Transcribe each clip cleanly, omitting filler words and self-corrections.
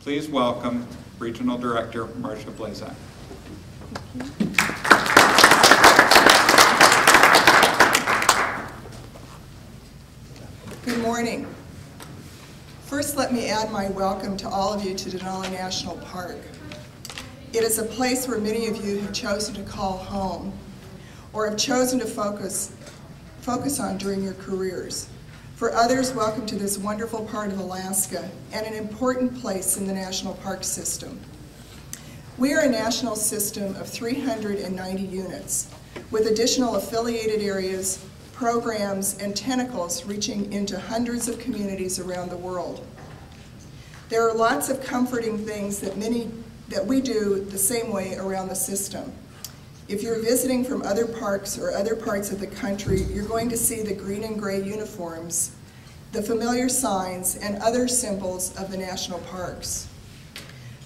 Please welcome Regional Director Marcia Blaszak. Good morning. First, let me add my welcome to all of you to Denali National Park. It is a place where many of you have chosen to call home or have chosen to focus on during your careers. For others, welcome to this wonderful part of Alaska and an important place in the national park system. We are a national system of 390 units with additional affiliated areas, programs, and tentacles reaching into hundreds of communities around the world. There are lots of comforting things that we do the same way around the system. If you're visiting from other parks or other parts of the country, you're going to see the green and gray uniforms, the familiar signs, and other symbols of the national parks.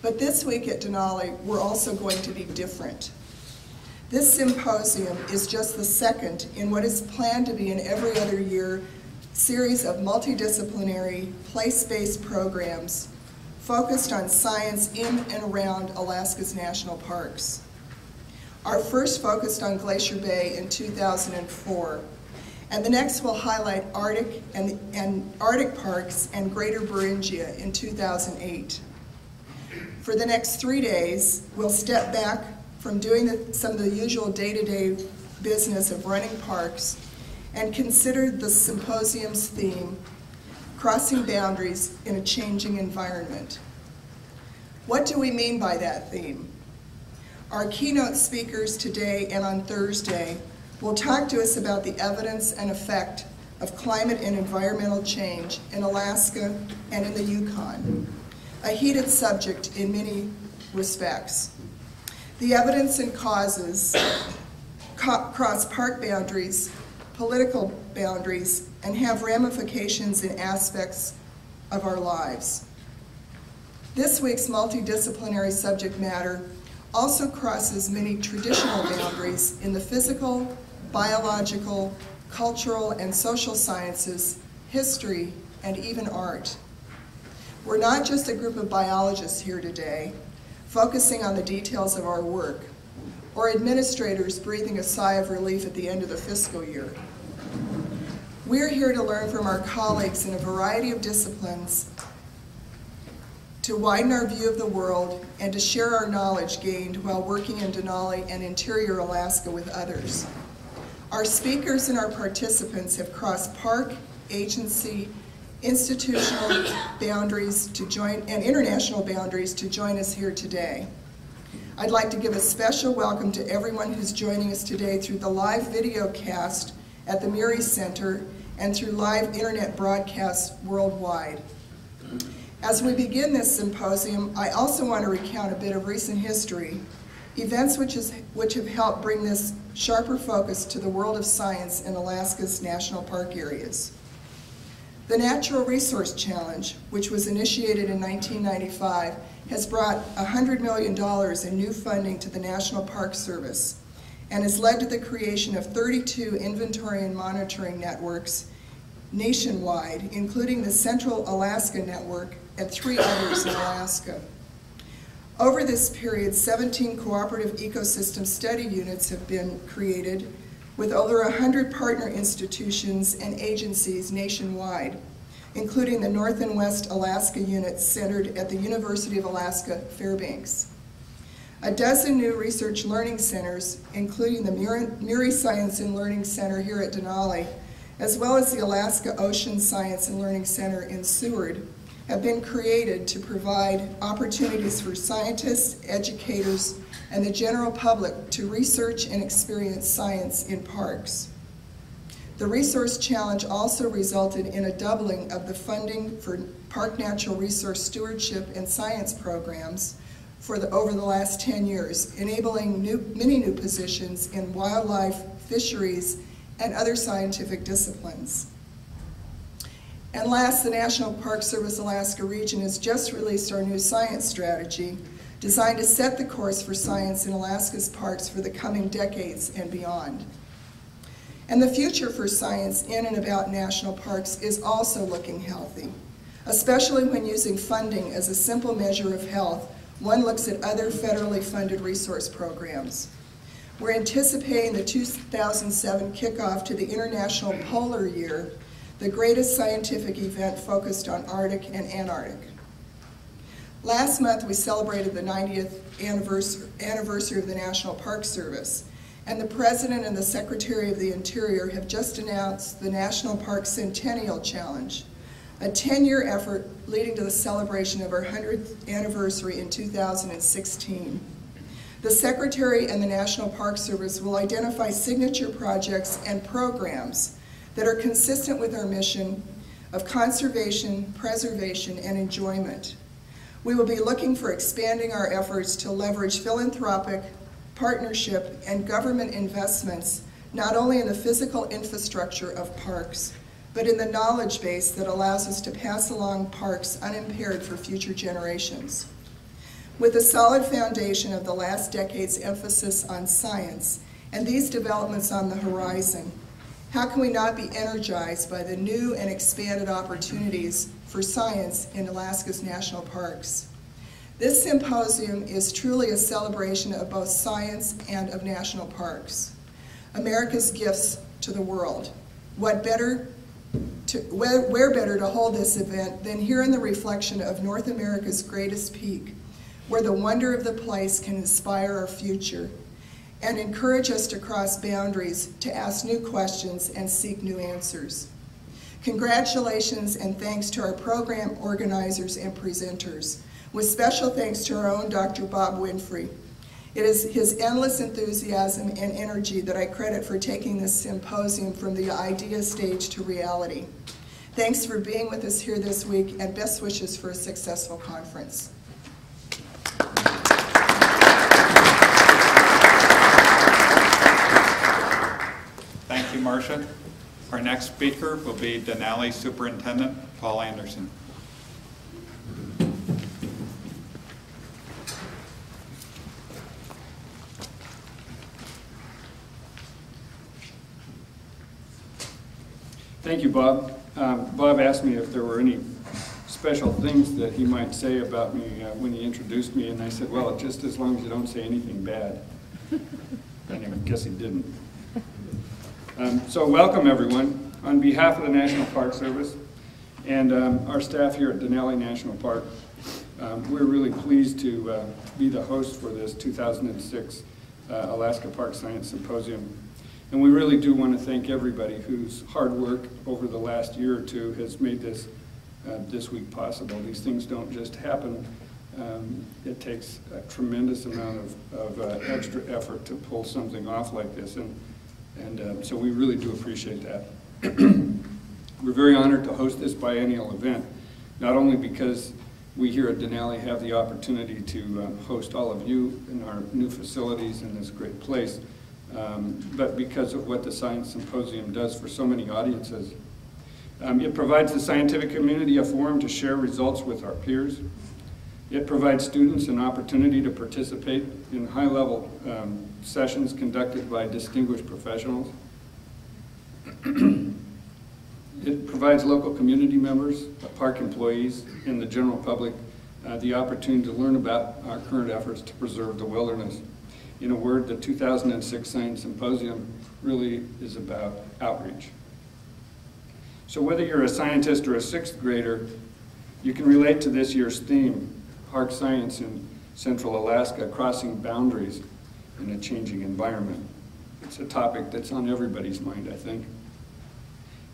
But this week at Denali, we're also going to be different. This symposium is just the second in what is planned to be an every other year series of multidisciplinary, place-based programs focused on science in and around Alaska's national parks. Our first focused on Glacier Bay in 2004, and the next will highlight Arctic and Arctic parks and Greater Beringia in 2008. For the next 3 days, we'll step back from doing some of the usual day-to-day business of running parks and consider the symposium's theme, Crossing Boundaries in a Changing Environment. What do we mean by that theme? Our keynote speakers today and on Thursday will talk to us about the evidence and effect of climate and environmental change in Alaska and in the Yukon, a heated subject in many respects. The evidence and causes cross park boundaries, political boundaries, and have ramifications in aspects of our lives. This week's multidisciplinary subject matter also crosses many traditional boundaries in the physical, biological, cultural, and social sciences, history, and even art. We're not just a group of biologists here today, focusing on the details of our work, or administrators breathing a sigh of relief at the end of the fiscal year. We're here to learn from our colleagues in a variety of disciplines, to widen our view of the world, and to share our knowledge gained while working in Denali and interior Alaska with others. Our speakers and our participants have crossed park, agency, institutional boundaries to join, and international boundaries to join us here today. I'd like to give a special welcome to everyone who's joining us today through the live video cast at the Murray Center and through live internet broadcasts worldwide. As we begin this symposium, I also want to recount a bit of recent history, events which have helped bring this sharper focus to the world of science in Alaska's national park areas. The Natural Resource Challenge, which was initiated in 1995, has brought $100 million in new funding to the National Park Service and has led to the creation of 32 inventory and monitoring networks nationwide, including the Central Alaska Network and 3 others in Alaska. Over this period, 17 cooperative ecosystem study units have been created with over 100 partner institutions and agencies nationwide, including the North and West Alaska units centered at the University of Alaska, Fairbanks. A dozen new research learning centers, including the Murray Science and Learning Center here at Denali, as well as the Alaska Ocean Science and Learning Center in Seward, have been created to provide opportunities for scientists, educators, and the general public to research and experience science in parks. The Resource Challenge also resulted in a doubling of the funding for park natural resource stewardship and science programs over the last 10 years, enabling many new positions in wildlife, fisheries, and other scientific disciplines. And last, the National Park Service Alaska region has just released our new science strategy, designed to set the course for science in Alaska's parks for the coming decades and beyond. And the future for science in and about national parks is also looking healthy. Especially when using funding as a simple measure of health, one looks at other federally funded resource programs. We're anticipating the 2007 kickoff to the International Polar Year, the greatest scientific event focused on Arctic and Antarctic. Last month, we celebrated the 90th anniversary of the National Park Service, and the President and the Secretary of the Interior have just announced the National Park Centennial Challenge, a 10-year effort leading to the celebration of our 100th anniversary in 2016. The Secretary and the National Park Service will identify signature projects and programs that are consistent with our mission of conservation, preservation, and enjoyment. We will be looking for expanding our efforts to leverage philanthropic, partnership, and government investments, not only in the physical infrastructure of parks, but in the knowledge base that allows us to pass along parks unimpaired for future generations. With the solid foundation of the last decade's emphasis on science and these developments on the horizon, how can we not be energized by the new and expanded opportunities for science in Alaska's national parks? This symposium is truly a celebration of both science and of national parks, America's gifts to the world. Where better to hold this event than here in the reflection of North America's greatest peak, where the wonder of the place can inspire our future and encourage us to cross boundaries, to ask new questions and seek new answers. Congratulations and thanks to our program organizers and presenters, with special thanks to our own Dr. Bob Winfrey. It is his endless enthusiasm and energy that I credit for taking this symposium from the idea stage to reality. Thanks for being with us here this week, and best wishes for a successful conference. Thank you, Marcia. Our next speaker will be Denali Superintendent Paul Anderson. Thank you, Bob. Bob asked me if there were any special things that he might say about me when he introduced me, and I said, well, just as long as you don't say anything bad. And I guess he didn't. So welcome, everyone. On behalf of the National Park Service and our staff here at Denali National Park, we're really pleased to be the host for this 2006 Alaska Park Science Symposium. And we really do want to thank everybody whose hard work over the last year or two has made this week possible. These things don't just happen. It takes a tremendous amount of extra effort to pull something off like this, and so we really do appreciate that. We're very honored to host this biennial event, not only because we here at Denali have the opportunity to host all of you in our new facilities in this great place, but because of what the Science Symposium does for so many audiences. It provides the scientific community a forum to share results with our peers. It provides students an opportunity to participate in high-level sessions conducted by distinguished professionals. It provides local community members, park employees, and the general public the opportunity to learn about our current efforts to preserve the wilderness. In a word, the 2006 Science Symposium really is about outreach. So whether you're a scientist or a sixth grader, you can relate to this year's theme, Park Science in Central Alaska, Crossing Boundaries in a Changing Environment. It's a topic that's on everybody's mind, I think.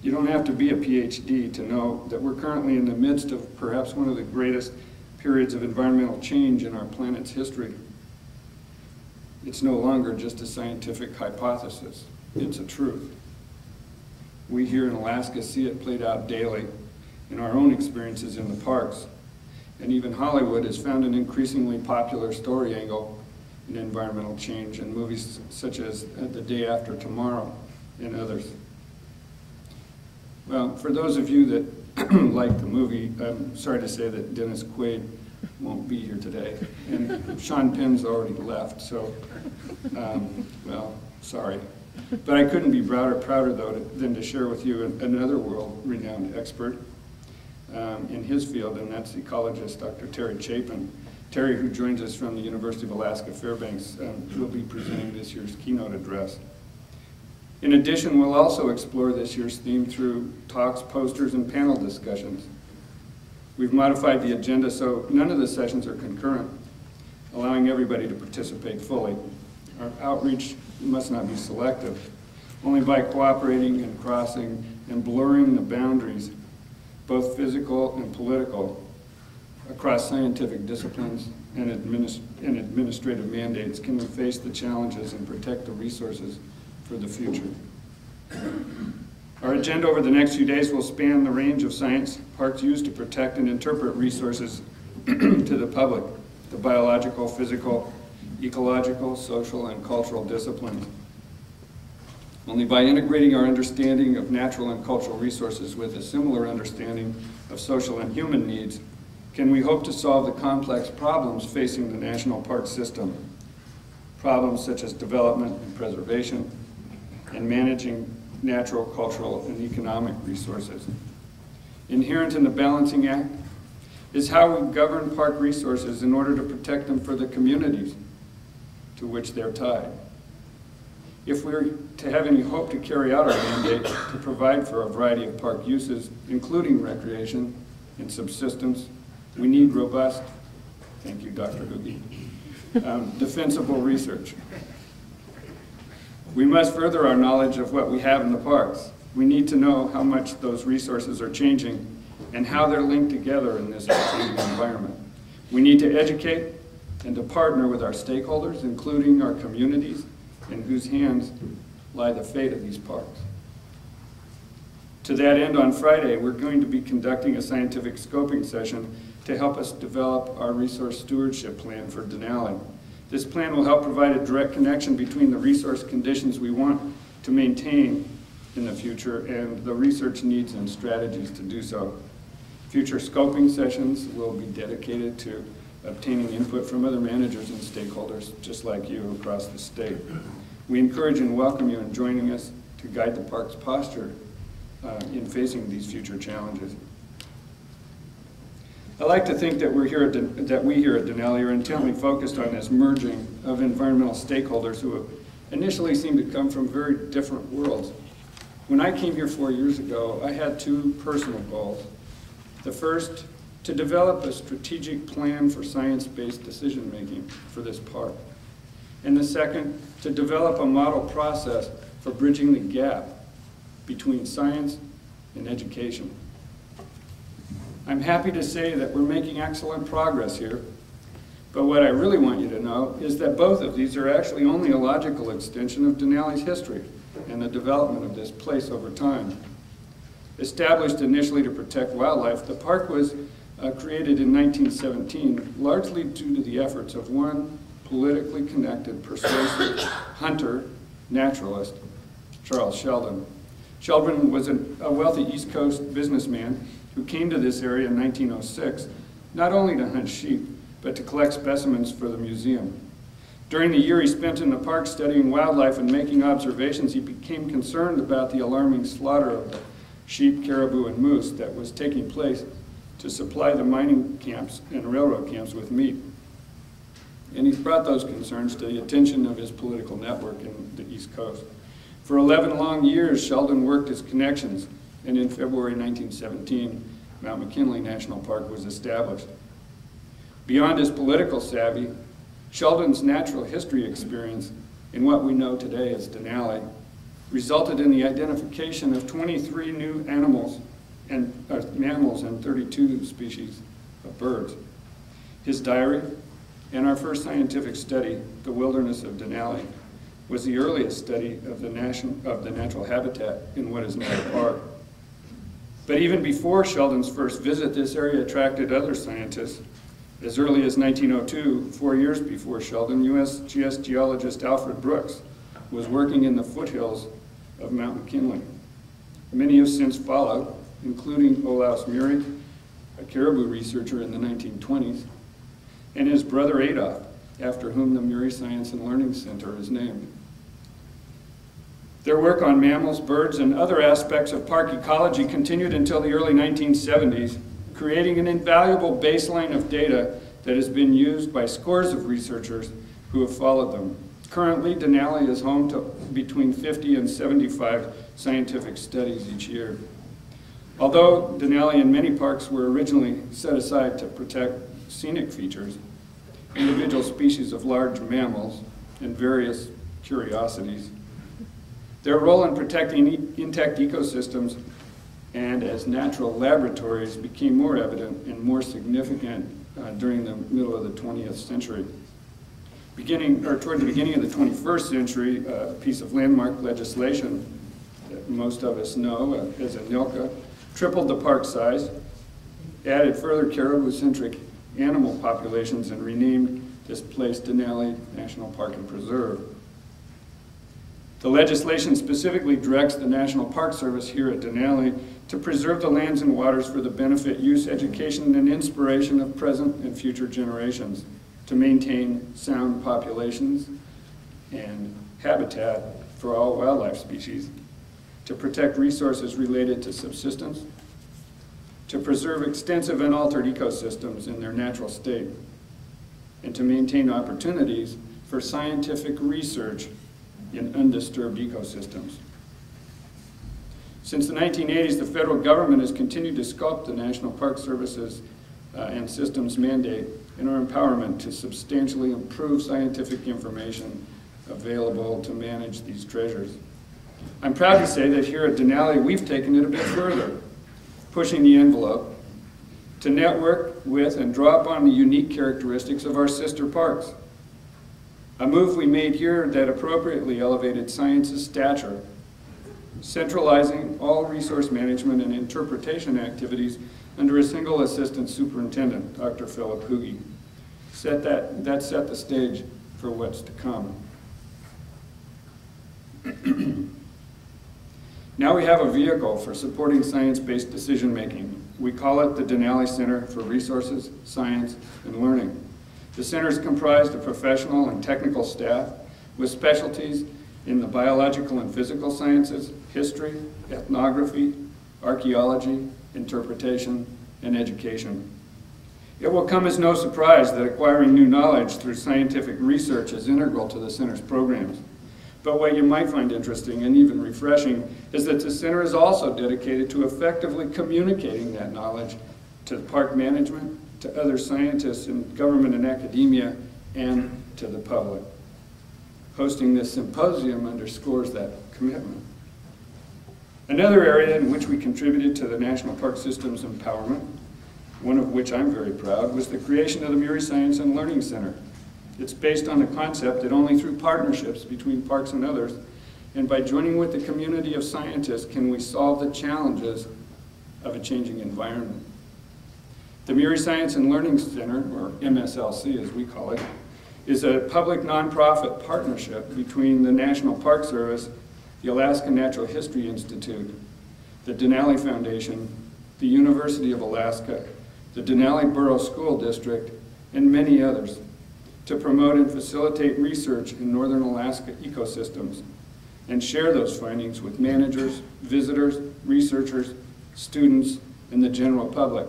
You don't have to be a PhD to know that we're currently in the midst of perhaps one of the greatest periods of environmental change in our planet's history. It's no longer just a scientific hypothesis, it's a truth. We here in Alaska see it played out daily in our own experiences in the parks, and even Hollywood has found an increasingly popular story angle in environmental change in movies such as The Day After Tomorrow and others. Well, for those of you that like the movie, I'm sorry to say that Dennis Quaid won't be here today, and Sean Penn's already left, so, well, sorry. But I couldn't be prouder though, than to share with you another world-renowned expert. in his field, and that's ecologist Dr. Terry Chapin. Terry, who joins us from the University of Alaska Fairbanks, will be presenting this year's keynote address. In addition, we'll also explore this year's theme through talks, posters, and panel discussions. We've modified the agenda so none of the sessions are concurrent, allowing everybody to participate fully. Our outreach must not be selective. Only by cooperating and crossing and blurring the boundaries, both physical and political, across scientific disciplines and administrative mandates can we face the challenges and protect the resources for the future. Our agenda over the next few days will span the range of science parks use to protect and interpret resources to the public, the biological, physical, ecological, social, and cultural disciplines. Only by integrating our understanding of natural and cultural resources with a similar understanding of social and human needs can we hope to solve the complex problems facing the national park system. Problems such as development and preservation and managing natural, cultural, and economic resources. Inherent in the balancing act is how we govern park resources in order to protect them for the communities to which they're tied. If we're to have any hope to carry out our mandate to provide for a variety of park uses, including recreation and subsistence, we need robust, thank you, Dr. Hoogie, defensible research. We must further our knowledge of what we have in the parks. We need to know how much those resources are changing and how they're linked together in this changing environment. We need to educate and to partner with our stakeholders, including our communities, in whose hands lie the fate of these parks. To that end, on Friday, we're going to be conducting a scientific scoping session to help us develop our resource stewardship plan for Denali. This plan will help provide a direct connection between the resource conditions we want to maintain in the future and the research needs and strategies to do so. Future scoping sessions will be dedicated to obtaining input from other managers and stakeholders just like you across the state. We encourage and welcome you in joining us to guide the park's posture in facing these future challenges. I like to think that we here at Denali are intently focused on this merging of environmental stakeholders who initially seem to come from very different worlds. When I came here 4 years ago, I had two personal goals. The first, to develop a strategic plan for science-based decision-making for this park. And the second, to develop a model process for bridging the gap between science and education. I'm happy to say that we're making excellent progress here, but what I really want you to know is that both of these are actually only a logical extension of Denali's history and the development of this place over time. Established initially to protect wildlife, the park was created in 1917, largely due to the efforts of one politically connected, persuasive hunter, naturalist, Charles Sheldon. Sheldon was a wealthy East Coast businessman who came to this area in 1906, not only to hunt sheep, but to collect specimens for the museum. During the year he spent in the park studying wildlife and making observations, he became concerned about the alarming slaughter of sheep, caribou, and moose that was taking place to supply the mining camps and railroad camps with meat. And he brought those concerns to the attention of his political network in the East Coast. For 11 long years, Sheldon worked his connections, and in February 1917, Mount McKinley National Park was established. Beyond his political savvy, Sheldon's natural history experience in what we know today as Denali resulted in the identification of 23 new mammals and 32 species of birds. His diary and our first scientific study, The Wilderness of Denali, was the earliest study of the natural habitat in what is now the park. But even before Sheldon's first visit, this area attracted other scientists. As early as 1902, 4 years before Sheldon, USGS geologist Alfred Brooks was working in the foothills of Mount McKinley. Many have since followed, including Olaus Murie, a caribou researcher in the 1920s, and his brother Adolf, after whom the Murie Science and Learning Center is named. Their work on mammals, birds, and other aspects of park ecology continued until the early 1970s, creating an invaluable baseline of data that has been used by scores of researchers who have followed them. Currently, Denali is home to between 50 and 75 scientific studies each year. Although Denali and many parks were originally set aside to protect scenic features, individual species of large mammals, and various curiosities, their role in protecting intact ecosystems and as natural laboratories became more evident and more significant during the middle of the 20th century. Toward the beginning of the 21st century, a piece of landmark legislation that most of us know as ANILCA tripled the park size, added further caribou-centric animal populations, and renamed this place Denali National Park and Preserve. The legislation specifically directs the National Park Service here at Denali to preserve the lands and waters for the benefit, use, education, and inspiration of present and future generations, to maintain sound populations and habitat for all wildlife species, to protect resources related to subsistence, to preserve extensive and altered ecosystems in their natural state, and to maintain opportunities for scientific research in undisturbed ecosystems. Since the 1980s, the federal government has continued to sculpt the National Park Service's and systems mandate and our empowerment to substantially improve scientific information available to manage these treasures. I'm proud to say that here at Denali we've taken it a bit further, pushing the envelope to network with and draw upon the unique characteristics of our sister parks. A move we made here that appropriately elevated science's stature, centralizing all resource management and interpretation activities under a single assistant superintendent, Dr. Philip Hugie. That set the stage for what's to come. Now we have a vehicle for supporting science-based decision-making. We call it the Denali Center for Resources, Science, and Learning. The center is comprised of professional and technical staff with specialties in the biological and physical sciences, history, ethnography, archaeology, interpretation, and education. It will come as no surprise that acquiring new knowledge through scientific research is integral to the center's programs. But what you might find interesting and even refreshing is that the center is also dedicated to effectively communicating that knowledge to park management, to other scientists in government and academia, and to the public. Hosting this symposium underscores that commitment. Another area in which we contributed to the National Park System's empowerment, one of which I'm very proud, was the creation of the Muri Science and Learning Center. It's based on the concept that only through partnerships between parks and others, and by joining with the community of scientists, can we solve the challenges of a changing environment. The Muri Science and Learning Center, or MSLC as we call it, is a public nonprofit partnership between the National Park Service, the Alaska Natural History Institute, the Denali Foundation, the University of Alaska, the Denali Borough School District, and many others, to promote and facilitate research in northern Alaska ecosystems and share those findings with managers, visitors, researchers, students, and the general public.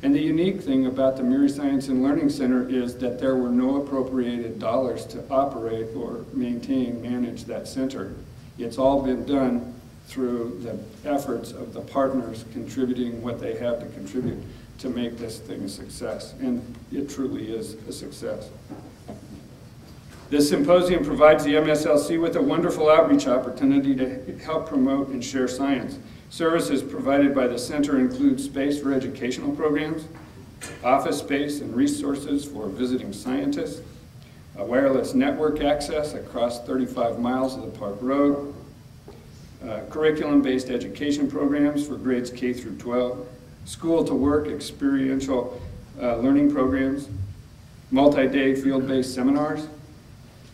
And the unique thing about the Muri Science and Learning Center is that there were no appropriated dollars to operate or manage that center. It's all been done through the efforts of the partners contributing what they have to contribute to make this thing a success, and it truly is a success. This symposium provides the MSLC with a wonderful outreach opportunity to help promote and share science. Services provided by the center include space for educational programs, office space and resources for visiting scientists, wireless network access across 35 miles of the park road, curriculum-based education programs for grades K through 12, school-to-work experiential learning programs, multi-day field-based seminars,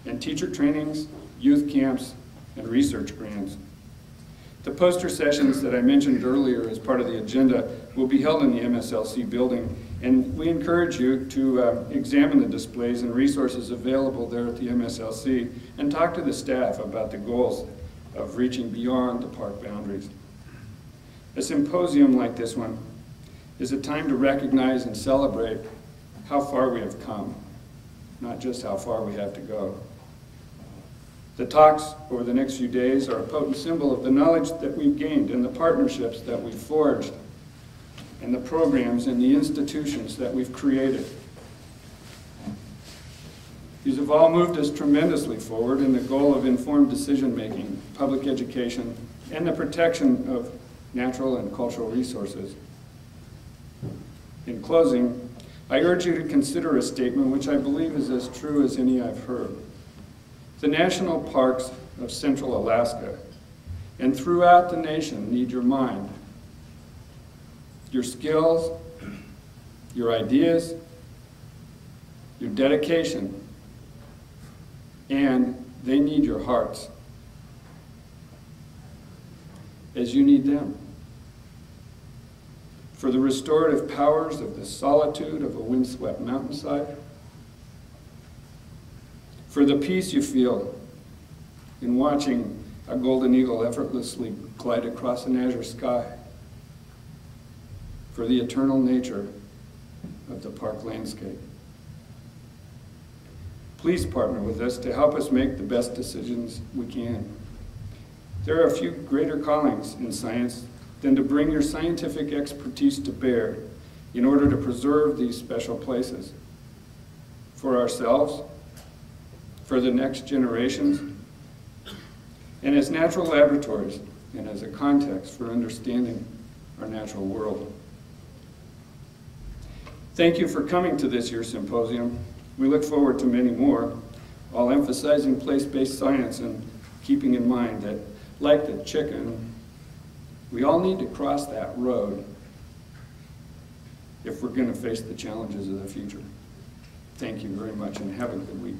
and teacher trainings, youth camps, and research grants. The poster sessions that I mentioned earlier as part of the agenda will be held in the MSLC building, and we encourage you to examine the displays and resources available there at the MSLC and talk to the staff about the goals of reaching beyond the park boundaries. A symposium like this one is a time to recognize and celebrate how far we have come, not just how far we have to go. The talks over the next few days are a potent symbol of the knowledge that we've gained and the partnerships that we've forged and the programs and the institutions that we've created. These have all moved us tremendously forward in the goal of informed decision-making, public education, and the protection of natural and cultural resources. In closing, I urge you to consider a statement which I believe is as true as any I've heard. The national parks of Central Alaska and throughout the nation need your mind, your skills, your ideas, your dedication, and they need your hearts as you need them. For the restorative powers of the solitude of a windswept mountainside, for the peace you feel in watching a golden eagle effortlessly glide across an azure sky, for the eternal nature of the park landscape. Please partner with us to help us make the best decisions we can. There are a few greater callings in science than to bring your scientific expertise to bear in order to preserve these special places for ourselves, for the next generations, and as natural laboratories and as a context for understanding our natural world. Thank you for coming to this year's symposium. We look forward to many more, all emphasizing place-based science and keeping in mind that, like the chicken, we all need to cross that road if we're going to face the challenges of the future. Thank you very much and have a good week.